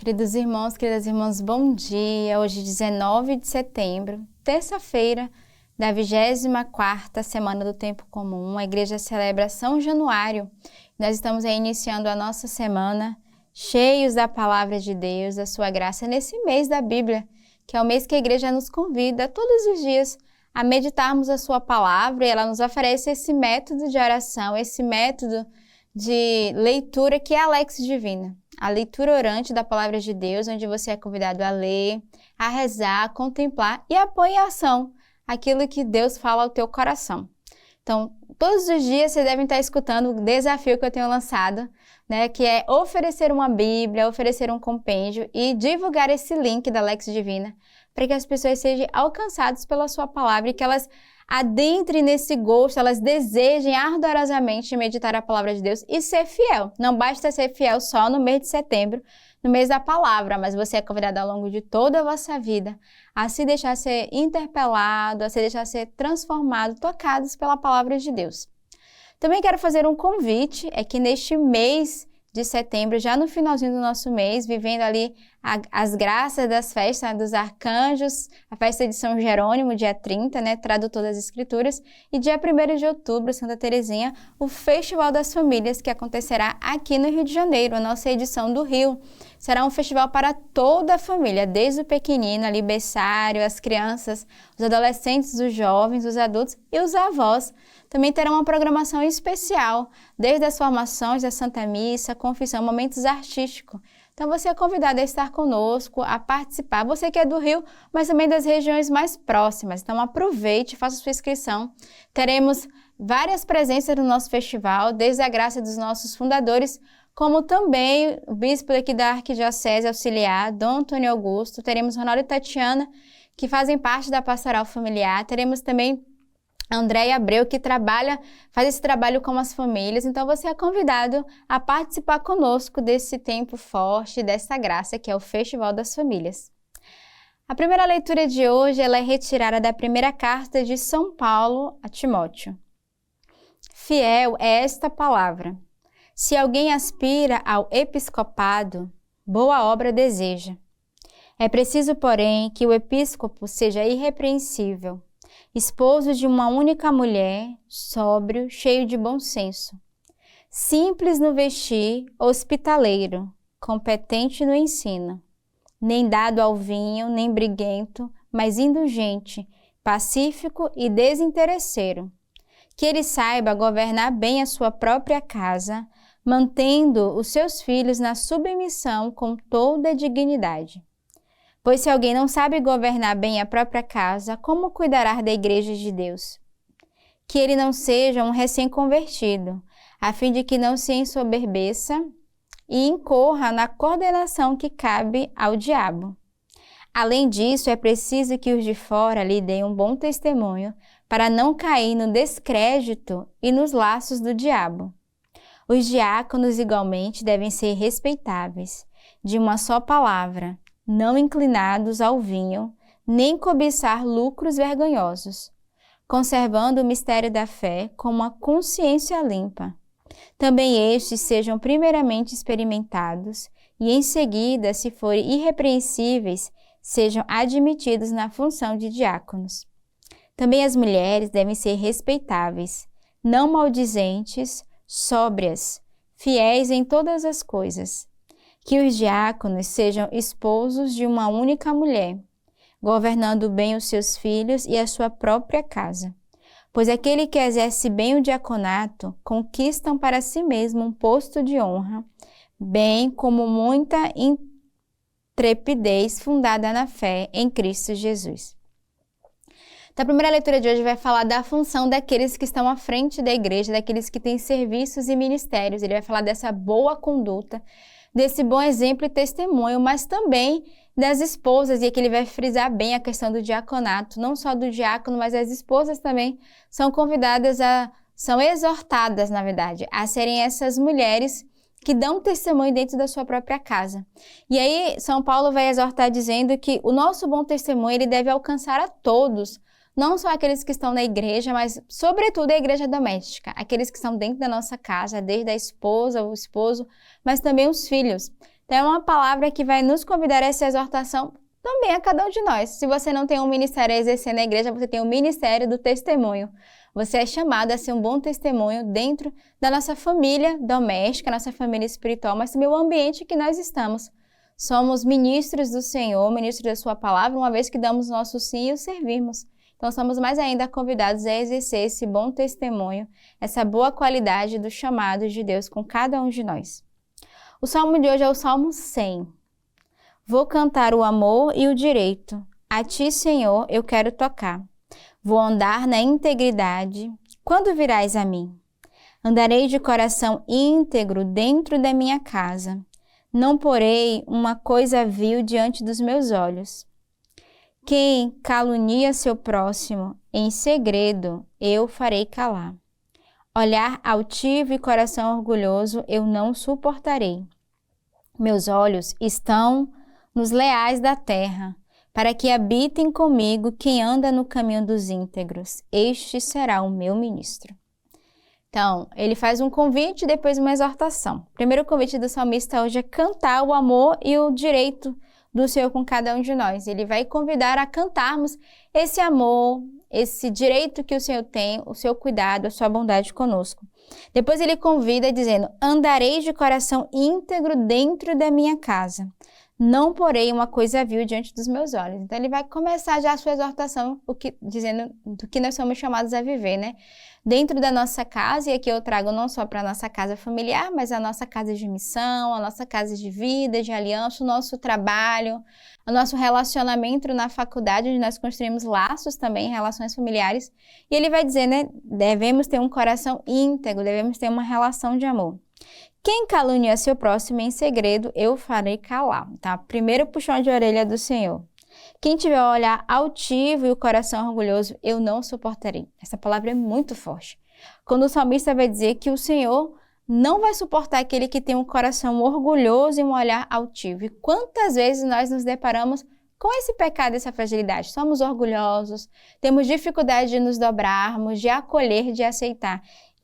Queridos irmãos, queridas irmãs, bom dia. Hoje, 19 de setembro, terça-feira da 24ª semana do Tempo Comum. A igreja celebra São Januário. Nós estamos aí iniciando a nossa semana cheios da palavra de Deus, da sua graça, nesse mês da Bíblia, que é o mês que a igreja nos convida todos os dias a meditarmos a sua palavra, e ela nos oferece esse método de oração, esse método de leitura que é a Lex Divina. A leitura orante da palavra de Deus, onde você é convidado a ler, a rezar, a contemplar e a pôr em ação aquilo que Deus fala ao teu coração. Então, todos os dias você deve estar escutando o desafio que eu tenho lançado, né, que é oferecer uma Bíblia, oferecer um compêndio e divulgar esse link da Lex Divina para que as pessoas sejam alcançadas pela sua palavra e que elas adentrem nesse gosto, elas desejem ardorosamente meditar a palavra de Deus e ser fiel. Não basta ser fiel só no mês de setembro, no mês da palavra, mas você é convidado ao longo de toda a vossa vida a se deixar ser interpelado, a se deixar ser transformado, tocados pela palavra de Deus. Também quero fazer um convite, é que neste mês de setembro, já no finalzinho do nosso mês, vivendo ali as graças das festas dos arcanjos, a festa de São Jerônimo, dia 30, né, tradutor das Escrituras, e dia 1º de outubro, Santa Teresinha, o Festival das Famílias, que acontecerá aqui no Rio de Janeiro, a nossa edição do Rio. Será um festival para toda a família, desde o pequenino, ali, berçário, as crianças, os adolescentes, os jovens, os adultos e os avós. Também terão uma programação especial, desde as formações da Santa Missa, confissão, momentos artísticos. Então você é convidado a estar conosco, a participar. Você que é do Rio, mas também das regiões mais próximas. Então aproveite, faça sua inscrição. Teremos várias presenças no nosso festival, desde a graça dos nossos fundadores, como também o bispo aqui da Arquidiocese Auxiliar, Dom Antônio Augusto. Teremos Ronaldo e Tatiana, que fazem parte da Pastoral Familiar. Teremos também André Abreu, que faz esse trabalho com as famílias. Então, você é convidado a participar conosco desse tempo forte, dessa graça, que é o Festival das Famílias. A primeira leitura de hoje ela é retirada da primeira carta de São Paulo a Timóteo. Fiel é esta palavra. Se alguém aspira ao episcopado, boa obra deseja. É preciso, porém, que o episcopo seja irrepreensível, esposo de uma única mulher, sóbrio, cheio de bom senso, simples no vestir, hospitaleiro, competente no ensino, nem dado ao vinho, nem briguento, mas indulgente, pacífico e desinteresseiro. Que ele saiba governar bem a sua própria casa, mantendo os seus filhos na submissão com toda a dignidade. Pois se alguém não sabe governar bem a própria casa, como cuidará da igreja de Deus? Que ele não seja um recém-convertido, a fim de que não se ensoberbeça e incorra na condenação que cabe ao diabo. Além disso, é preciso que os de fora lhe deem um bom testemunho para não cair no descrédito e nos laços do diabo. Os diáconos, igualmente, devem ser respeitáveis, de uma só palavra, não inclinados ao vinho, nem cobiçar lucros vergonhosos, conservando o mistério da fé com uma consciência limpa. Também estes sejam primeiramente experimentados e, em seguida, se forem irrepreensíveis, sejam admitidos na função de diáconos. Também as mulheres devem ser respeitáveis, não maldizentes, sóbrias, fiéis em todas as coisas. Que os diáconos sejam esposos de uma única mulher, governando bem os seus filhos e a sua própria casa. Pois aquele que exerce bem o diaconato conquistam para si mesmo um posto de honra, bem como muita intrepidez fundada na fé em Cristo Jesus. Então, a primeira leitura de hoje vai falar da função daqueles que estão à frente da igreja, daqueles que têm serviços e ministérios. Ele vai falar dessa boa conduta, desse bom exemplo e testemunho, mas também das esposas, e aqui ele vai frisar bem a questão do diaconato, não só do diácono, mas as esposas também são são exortadas, na verdade, a serem essas mulheres que dão testemunho dentro da sua própria casa. E aí, São Paulo vai exortar dizendo que o nosso bom testemunho ele deve alcançar a todos, não só aqueles que estão na igreja, mas sobretudo a igreja doméstica, aqueles que estão dentro da nossa casa, desde a esposa, o esposo, mas também os filhos. Então, é uma palavra que vai nos convidar a essa exortação também a cada um de nós. Se você não tem um ministério a exercer na igreja, você tem o ministério do testemunho. Você é chamado a ser um bom testemunho dentro da nossa família doméstica, nossa família espiritual, mas também o ambiente que nós estamos. Somos ministros do Senhor, ministros da sua palavra, uma vez que damos nosso sim e o servimos. Então, somos mais ainda convidados a exercer esse bom testemunho, essa boa qualidade do chamado de Deus com cada um de nós. O salmo de hoje é o Salmo 100. Vou cantar o amor e o direito. A ti, Senhor, eu quero tocar. Vou andar na integridade. Quando virás a mim? Andarei de coração íntegro dentro da minha casa. Não porei uma coisa vil diante dos meus olhos. Quem calunia seu próximo, em segredo eu farei calar. Olhar altivo e coração orgulhoso eu não suportarei. Meus olhos estão nos leais da terra, para que habitem comigo quem anda no caminho dos íntegros. Este será o meu ministro. Então, ele faz um convite e depois uma exortação. O primeiro convite do salmista hoje é cantar o amor e o direito do Senhor com cada um de nós. Ele vai convidar a cantarmos esse amor, esse direito que o Senhor tem, o seu cuidado, a sua bondade conosco. Depois ele convida dizendo, andarei de coração íntegro dentro da minha casa. Não porei uma coisa vil diante dos meus olhos. Então ele vai começar já a sua exortação, dizendo do que nós somos chamados a viver, né? Dentro da nossa casa, e aqui eu trago não só para a nossa casa familiar, mas a nossa casa de missão, a nossa casa de vida, de aliança, o nosso trabalho, o nosso relacionamento na faculdade, onde nós construímos laços também, relações familiares. E ele vai dizer, né? Devemos ter um coração íntegro, devemos ter uma relação de amor. Quem calunia seu próximo em segredo, eu farei calar. Tá? Primeiro puxão de orelha do Senhor. Quem tiver o olhar altivo e o coração orgulhoso, eu não suportarei. Essa palavra é muito forte. Quando o salmista vai dizer que o Senhor não vai suportar aquele que tem um coração orgulhoso e um olhar altivo. E quantas vezes nós nos deparamos com esse pecado, essa fragilidade? Somos orgulhosos, temos dificuldade de nos dobrarmos, de acolher, de aceitar.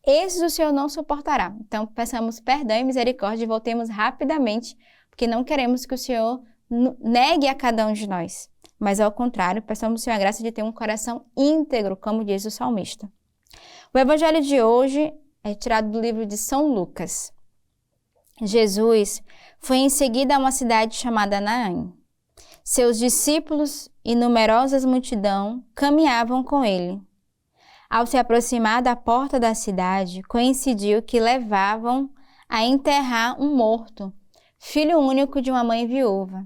Esses o Senhor não suportará. Então, peçamos perdão e misericórdia e voltemos rapidamente, porque não queremos que o Senhor negue a cada um de nós. Mas, ao contrário, peçamos ao Senhor a graça de ter um coração íntegro, como diz o salmista. O evangelho de hoje é tirado do livro de São Lucas. Jesus foi em seguida a uma cidade chamada Naim. Seus discípulos e numerosas multidão caminhavam com ele. Ao se aproximar da porta da cidade, coincidiu que levavam a enterrar um morto, filho único de uma mãe viúva,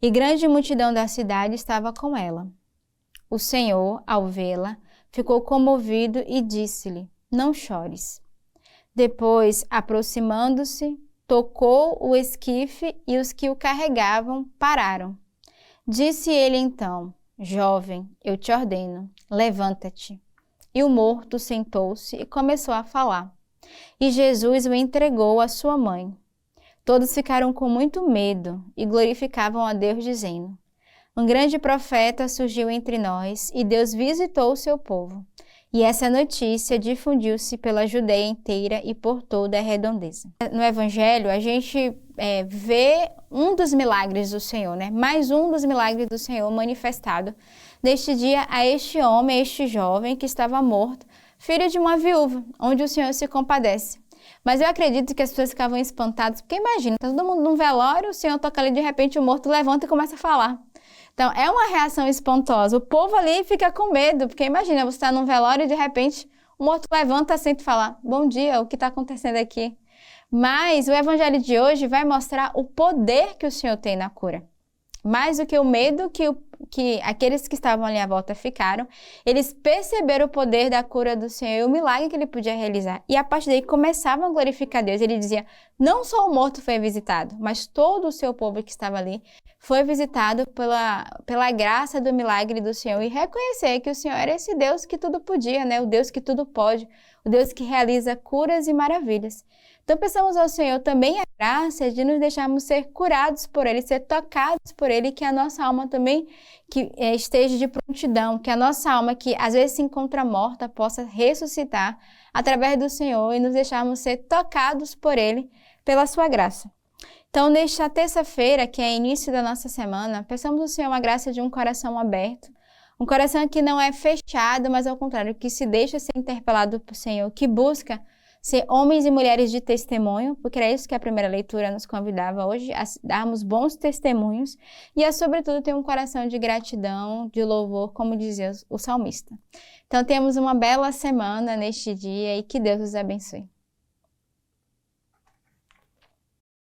e grande multidão da cidade estava com ela. O Senhor, ao vê-la, ficou comovido e disse-lhe, não chores. Depois, aproximando-se, tocou o esquife e os que o carregavam pararam. Disse ele então, jovem, eu te ordeno, levanta-te. E o morto sentou-se e começou a falar. E Jesus o entregou à sua mãe. Todos ficaram com muito medo e glorificavam a Deus, dizendo, um grande profeta surgiu entre nós e Deus visitou o seu povo. E essa notícia difundiu-se pela Judeia inteira e por toda a redondeza. No Evangelho, a gente vê um dos milagres do Senhor, né? Mais um dos milagres do Senhor manifestado neste dia a este homem, a este jovem que estava morto, filho de uma viúva, onde o Senhor se compadece. Mas eu acredito que as pessoas ficavam espantadas, porque imagina, tá todo mundo num velório, o Senhor toca ali, de repente o morto levanta e começa a falar. Então, é uma reação espantosa. O povo ali fica com medo, porque imagina, você está num velório e de repente o morto levanta, senta e fala, bom dia, o que está acontecendo aqui? Mas o evangelho de hoje vai mostrar o poder que o Senhor tem na cura. Mais do que o medo que aqueles que estavam ali à volta ficaram, eles perceberam o poder da cura do Senhor e o milagre que ele podia realizar. E a partir daí começavam a glorificar Deus. Ele dizia, não só o morto foi visitado, mas todo o seu povo que estava ali foi visitado pela graça do milagre do Senhor. E reconhecer que o Senhor era esse Deus que tudo podia, né? O Deus que tudo pode, o Deus que realiza curas e maravilhas. Então, peçamos ao Senhor também a graça de nos deixarmos ser curados por Ele, ser tocados por Ele, que a nossa alma também esteja de prontidão, que a nossa alma, que às vezes se encontra morta, possa ressuscitar através do Senhor e nos deixarmos ser tocados por Ele, pela sua graça. Então, nesta terça-feira, que é início da nossa semana, peçamos ao Senhor uma graça de um coração aberto, um coração que não é fechado, mas ao contrário, que se deixa ser interpelado por Senhor, que busca ser homens e mulheres de testemunho, porque é isso que a primeira leitura nos convidava hoje, a darmos bons testemunhos e a, sobretudo, ter um coração de gratidão, de louvor, como dizia o salmista. Então, temos uma bela semana neste dia e que Deus os abençoe.